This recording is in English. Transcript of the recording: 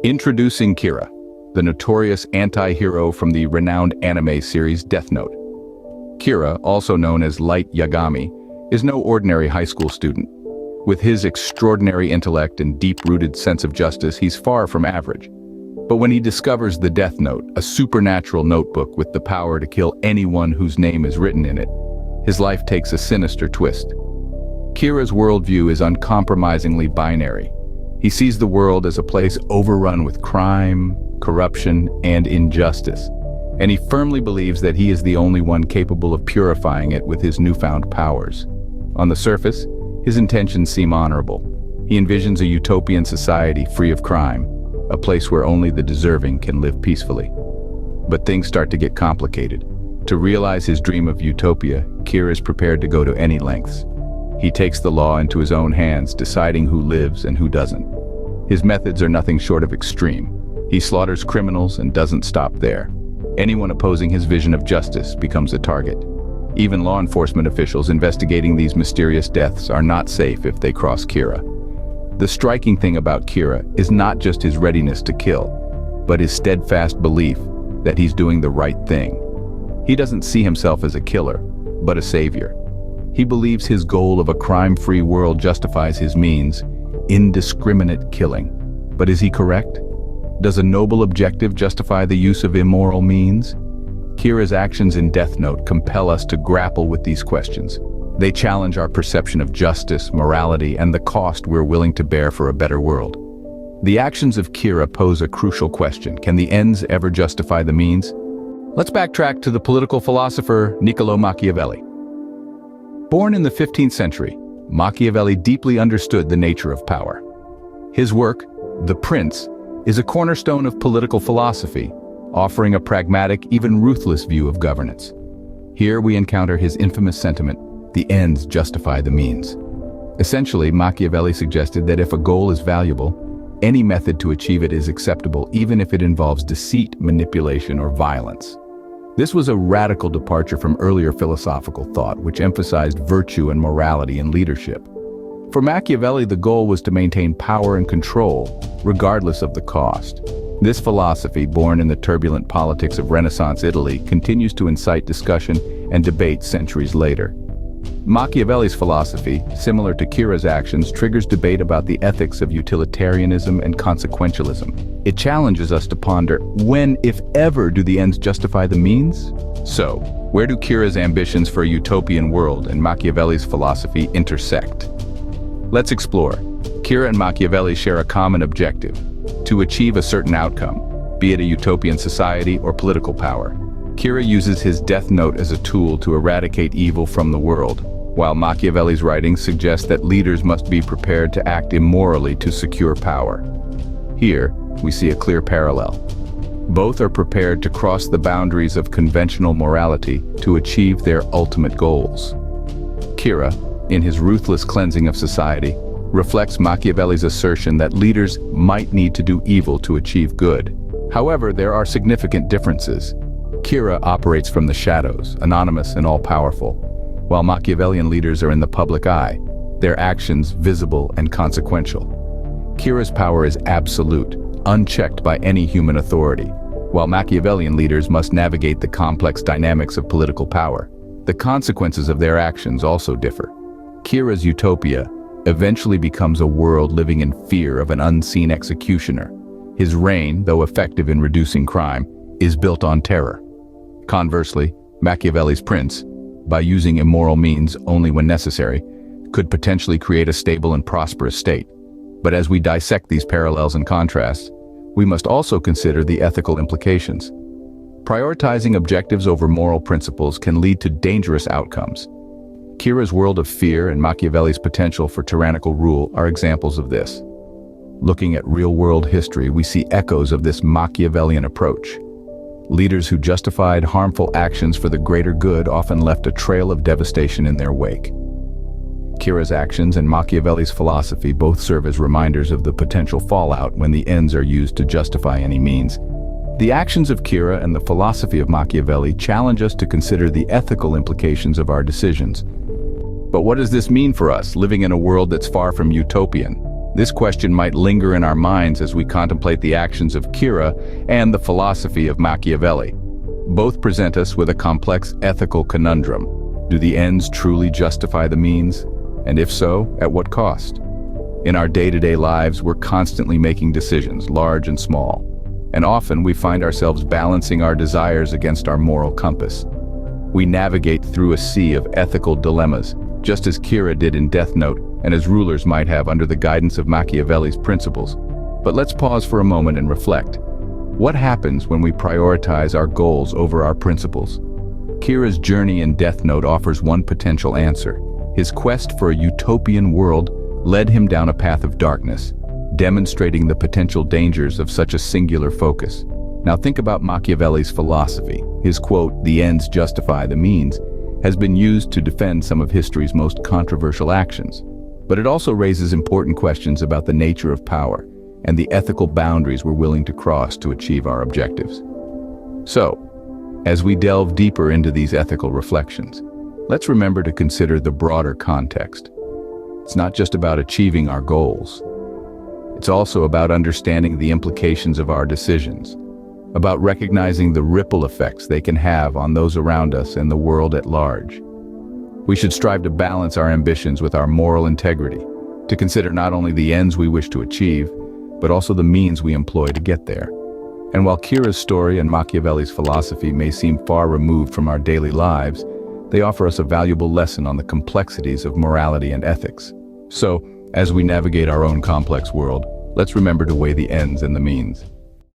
Introducing Kira, the notorious anti-hero from the renowned anime series Death Note. Kira, also known as Light Yagami, is no ordinary high school student. With his extraordinary intellect and deep-rooted sense of justice, he's far from average. But when he discovers the Death Note, a supernatural notebook with the power to kill anyone whose name is written in it, his life takes a sinister twist. Kira's worldview is uncompromisingly binary. He sees the world as a place overrun with crime, corruption, and injustice, and he firmly believes that he is the only one capable of purifying it with his newfound powers. On the surface, his intentions seem honorable. He envisions a utopian society free of crime, a place where only the deserving can live peacefully. But things start to get complicated. To realize his dream of utopia, Kira is prepared to go to any lengths. He takes the law into his own hands, deciding who lives and who doesn't. His methods are nothing short of extreme. He slaughters criminals and doesn't stop there. Anyone opposing his vision of justice becomes a target. Even law enforcement officials investigating these mysterious deaths are not safe if they cross Kira. The striking thing about Kira is not just his readiness to kill, but his steadfast belief that he's doing the right thing. He doesn't see himself as a killer, but a savior. He believes his goal of a crime-free world justifies his means, indiscriminate killing. But is he correct? Does a noble objective justify the use of immoral means? Kira's actions in Death Note compel us to grapple with these questions. They challenge our perception of justice, morality, and the cost we're willing to bear for a better world. The actions of Kira pose a crucial question. Can the ends ever justify the means? Let's backtrack to the political philosopher Niccolo Machiavelli. Born in the 15th century, Machiavelli deeply understood the nature of power. His work, The Prince, is a cornerstone of political philosophy, offering a pragmatic, even ruthless view of governance. Here we encounter his infamous sentiment, the ends justify the means. Essentially, Machiavelli suggested that if a goal is valuable, any method to achieve it is acceptable, even if it involves deceit, manipulation, or violence. This was a radical departure from earlier philosophical thought, which emphasized virtue and morality in leadership. For Machiavelli, the goal was to maintain power and control, regardless of the cost. This philosophy, born in the turbulent politics of Renaissance Italy, continues to incite discussion and debate centuries later. Machiavelli's philosophy, similar to Kira's actions, triggers debate about the ethics of utilitarianism and consequentialism. It challenges us to ponder, when, if ever, do the ends justify the means? So, where do Kira's ambitions for a utopian world and Machiavelli's philosophy intersect? Let's explore. Kira and Machiavelli share a common objective: to achieve a certain outcome, be it a utopian society or political power. Kira uses his Death Note as a tool to eradicate evil from the world, while Machiavelli's writings suggest that leaders must be prepared to act immorally to secure power. Here, we see a clear parallel. Both are prepared to cross the boundaries of conventional morality to achieve their ultimate goals. Kira, in his ruthless cleansing of society, reflects Machiavelli's assertion that leaders might need to do evil to achieve good. However, there are significant differences. Kira operates from the shadows, anonymous and all-powerful, while Machiavellian leaders are in the public eye, their actions visible and consequential. Kira's power is absolute, unchecked by any human authority, while Machiavellian leaders must navigate the complex dynamics of political power. The consequences of their actions also differ. Kira's utopia eventually becomes a world living in fear of an unseen executioner. His reign, though effective in reducing crime, is built on terror. Conversely, Machiavelli's prince, by using immoral means only when necessary, could potentially create a stable and prosperous state. But as we dissect these parallels and contrasts, we must also consider the ethical implications. Prioritizing objectives over moral principles can lead to dangerous outcomes. Kira's world of fear and Machiavelli's potential for tyrannical rule are examples of this. Looking at real-world history, we see echoes of this Machiavellian approach. Leaders who justified harmful actions for the greater good often left a trail of devastation in their wake. Kira's actions and Machiavelli's philosophy both serve as reminders of the potential fallout when the ends are used to justify any means. The actions of Kira and the philosophy of Machiavelli challenge us to consider the ethical implications of our decisions. But what does this mean for us, living in a world that's far from utopian? This question might linger in our minds as we contemplate the actions of Kira and the philosophy of Machiavelli. Both present us with a complex ethical conundrum. Do the ends truly justify the means? And if so, at what cost? In our day-to-day lives, we're constantly making decisions, large and small. And often we find ourselves balancing our desires against our moral compass. We navigate through a sea of ethical dilemmas, just as Kira did in Death Note and as rulers might have under the guidance of Machiavelli's principles. But let's pause for a moment and reflect. What happens when we prioritize our goals over our principles? Kira's journey in Death Note offers one potential answer. His quest for a utopian world led him down a path of darkness, demonstrating the potential dangers of such a singular focus. Now think about Machiavelli's philosophy. His quote, "The ends justify the means," has been used to defend some of history's most controversial actions. But it also raises important questions about the nature of power and the ethical boundaries we're willing to cross to achieve our objectives. So, as we delve deeper into these ethical reflections, let's remember to consider the broader context. It's not just about achieving our goals. It's also about understanding the implications of our decisions, about recognizing the ripple effects they can have on those around us and the world at large. We should strive to balance our ambitions with our moral integrity, to consider not only the ends we wish to achieve, but also the means we employ to get there. And while Kira's story and Machiavelli's philosophy may seem far removed from our daily lives, they offer us a valuable lesson on the complexities of morality and ethics. So, as we navigate our own complex world, let's remember to weigh the ends and the means.